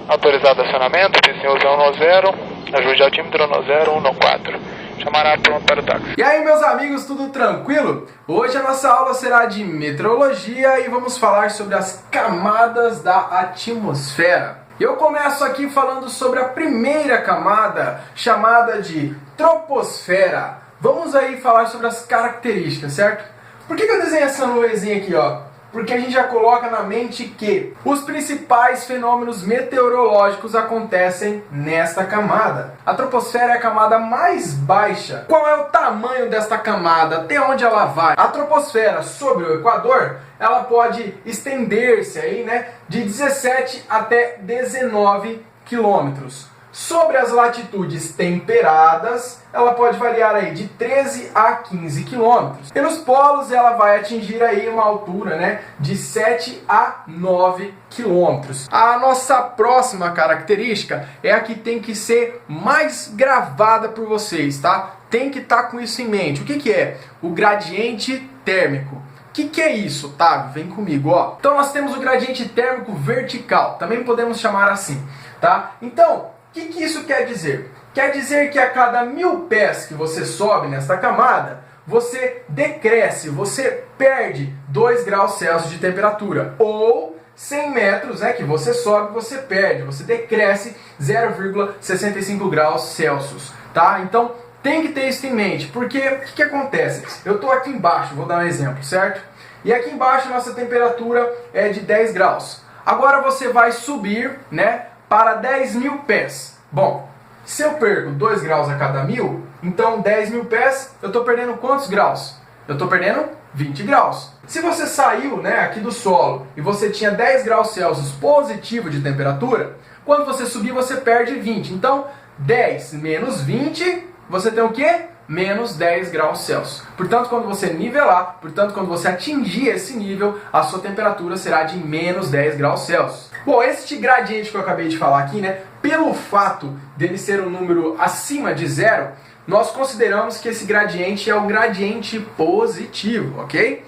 Autorizado acionamento, pista usão 10, ajude ao time, drone 014. Chamará pronto para o táxi. E aí, meus amigos, tudo tranquilo? Hoje a nossa aula será de meteorologia e vamos falar sobre as camadas da atmosfera. Eu começo aqui falando sobre a primeira camada, chamada de troposfera. Vamos aí falar sobre as características, certo? Por que eu desenhei essa nuvenzinha aqui, ó? Porque a gente já coloca na mente que os principais fenômenos meteorológicos acontecem nesta camada. A troposfera é a camada mais baixa. Qual é o tamanho desta camada? Até onde ela vai? A troposfera sobre o Equador, ela pode estender-se aí, né, de 17 até 19 quilômetros. Sobre as latitudes temperadas, ela pode variar aí de 13 a 15 quilômetros. E nos polos ela vai atingir aí uma altura, né, de 7 a 9 quilômetros. A nossa próxima característica é a que tem que ser mais gravada por vocês, tá? Tem que estar com isso em mente. O que é? O gradiente térmico. O que é isso, Otávio? Vem comigo, ó. Então nós temos o gradiente térmico vertical, também podemos chamar assim, tá? Então, o que isso quer dizer? Quer dizer que a cada 1000 pés que você sobe nesta camada, você decresce, você perde 2 graus Celsius de temperatura. Ou 100 metros, né, que você sobe, você perde, você decresce 0,65 graus Celsius. Tá? Então tem que ter isso em mente, porque o que acontece? Eu estou aqui embaixo, vou dar um exemplo, certo? E aqui embaixo nossa temperatura é de 10 graus. Agora você vai subir, né, para 10.000 pés. Bom, se eu perco 2 graus a cada 1000, então 10.000 pés, eu estou perdendo quantos graus? Eu estou perdendo 20 graus. Se você saiu, né, aqui do solo e você tinha 10 graus Celsius positivo de temperatura, quando você subir você perde 20. Então 10 menos 20, você tem o quê? Menos 10 graus Celsius. Portanto, quando você nivelar, quando você atingir esse nível, a sua temperatura será de menos 10 graus Celsius. Bom, este gradiente que eu acabei de falar aqui, né, pelo fato dele ser um número acima de zero, nós consideramos que esse gradiente é um gradiente positivo, ok?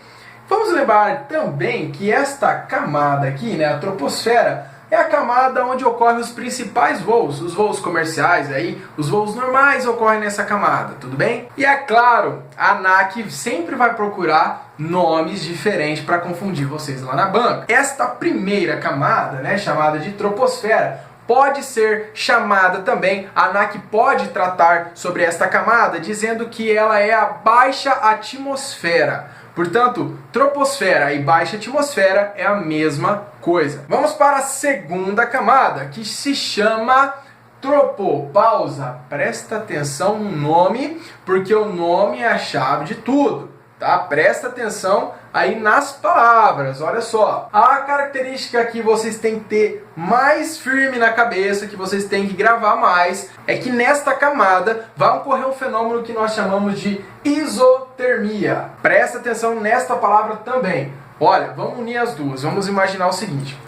Vamos lembrar também que esta camada aqui, né, a troposfera, é a camada onde ocorrem os principais voos, os voos comerciais, aí, os voos normais ocorrem nessa camada, tudo bem? E é claro, a ANAC sempre vai procurar nomes diferentes para confundir vocês lá na banca. Esta primeira camada, né, chamada de troposfera, pode ser chamada também, a ANAC pode tratar sobre esta camada dizendo que ela é a baixa atmosfera. Portanto, troposfera e baixa atmosfera é a mesma coisa. Vamos para a segunda camada, que se chama tropopausa. Presta atenção no nome, porque o nome é a chave de tudo, tá? Presta atenção aí nas palavras, olha só. A característica que vocês têm que ter mais firme na cabeça, que vocês têm que gravar mais, é que nesta camada vai ocorrer um fenômeno que nós chamamos de isotermia. Presta atenção nesta palavra também. Olha, vamos unir as duas. Vamos imaginar o seguinte.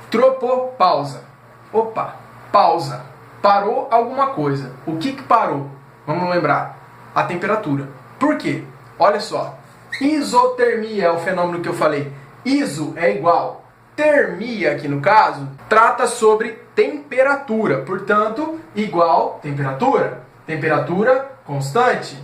Tropopausa. Opa, pausa. Parou alguma coisa. O que parou? Vamos lembrar. A temperatura. Por quê? Olha só. Isotermia é o fenômeno que eu falei. Iso é igual. Termia, aqui no caso, trata sobre temperatura. Portanto, igual temperatura. Temperatura constante.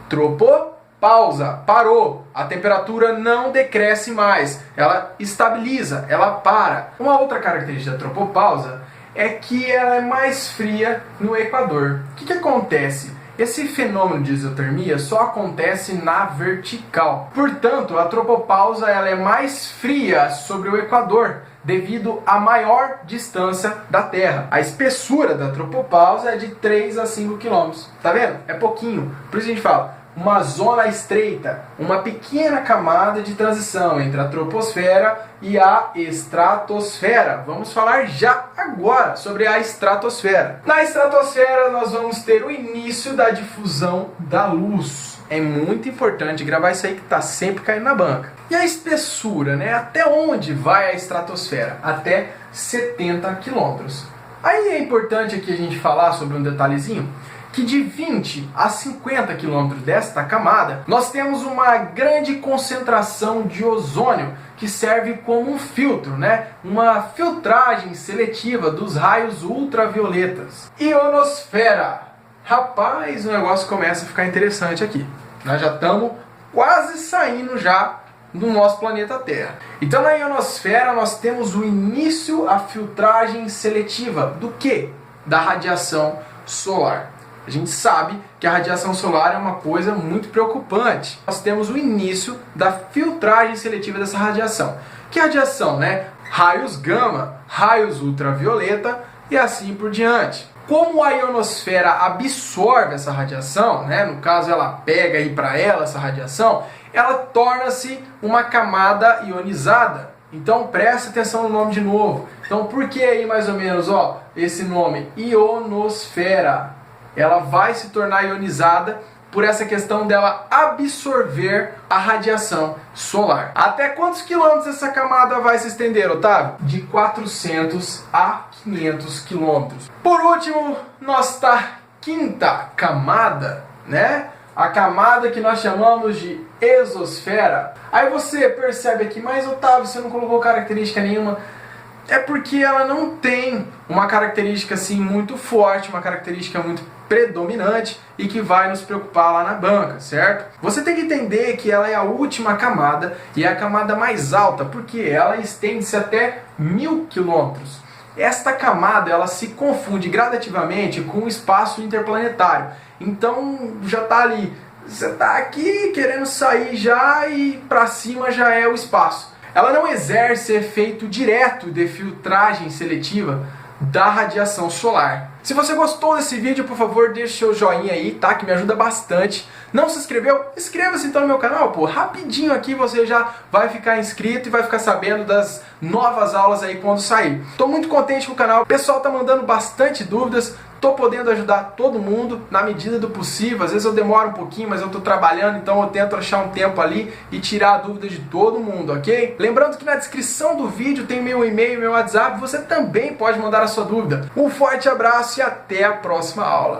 Tropopausa. Parou. A temperatura não decresce mais. Ela estabiliza. Ela para. Uma outra característica da tropopausa é que ela é mais fria no Equador. O que acontece? Esse fenômeno de isotermia só acontece na vertical. Portanto, a tropopausa ela é mais fria sobre o Equador, devido à maior distância da Terra. A espessura da tropopausa é de 3 a 5 km. Tá vendo? É pouquinho. Por isso a gente fala, uma zona estreita, uma pequena camada de transição entre a troposfera e a estratosfera. Vamos falar já agora sobre a estratosfera. Na estratosfera nós vamos ter o início da difusão da luz. É muito importante gravar isso aí que está sempre caindo na banca. E a espessura, né? Até onde vai a estratosfera? Até 70 km. Aí é importante aqui a gente falar sobre um detalhezinho, que de 20 a 50 km desta camada, nós temos uma grande concentração de ozônio, que serve como um filtro, né? Uma filtragem seletiva dos raios ultravioletas. Ionosfera. Rapaz, o negócio começa a ficar interessante aqui. Nós já estamos quase saindo já do nosso planeta Terra. Então na ionosfera nós temos o início, a filtragem seletiva do quê? Da radiação solar. A gente sabe que a radiação solar é uma coisa muito preocupante. Nós temos o início da filtragem seletiva dessa radiação. Que radiação, né? Raios gama, raios ultravioleta e assim por diante. Como a ionosfera absorve essa radiação, né? No caso ela pega aí para ela essa radiação, ela torna-se uma camada ionizada. Então presta atenção no nome de novo. Então por que aí mais ou menos, ó, esse nome? Ionosfera. Ela vai se tornar ionizada por essa questão dela absorver a radiação solar. Até quantos quilômetros essa camada vai se estender, Otávio? De 400 a 500 quilômetros. Por último, nossa quinta camada, né? A camada que nós chamamos de exosfera. Aí você percebe aqui, mas Otávio, você não colocou característica nenhuma. É porque ela não tem uma característica assim muito forte, uma característica muito predominante e que vai nos preocupar lá na banca, certo? Você tem que entender que ela é a última camada e é a camada mais alta, porque ela estende-se até 1000 quilômetros. Esta camada ela se confunde gradativamente com o espaço interplanetário. Então já está ali, você está aqui querendo sair já e para cima já é o espaço. Ela não exerce efeito direto de filtragem seletiva da radiação solar. Se você gostou desse vídeo, por favor, deixe seu joinha aí, tá? Que me ajuda bastante. Não se inscreveu? Inscreva-se então no meu canal, pô. Rapidinho aqui você já vai ficar inscrito e vai ficar sabendo das novas aulas aí quando sair. Tô muito contente com o canal. O pessoal tá mandando bastante dúvidas. Tô podendo ajudar todo mundo na medida do possível. Às vezes eu demoro um pouquinho, mas eu tô trabalhando, então eu tento achar um tempo ali e tirar a dúvida de todo mundo, ok? Lembrando que na descrição do vídeo tem meu e-mail e meu WhatsApp. Você também pode mandar a sua dúvida. Um forte abraço e até a próxima aula.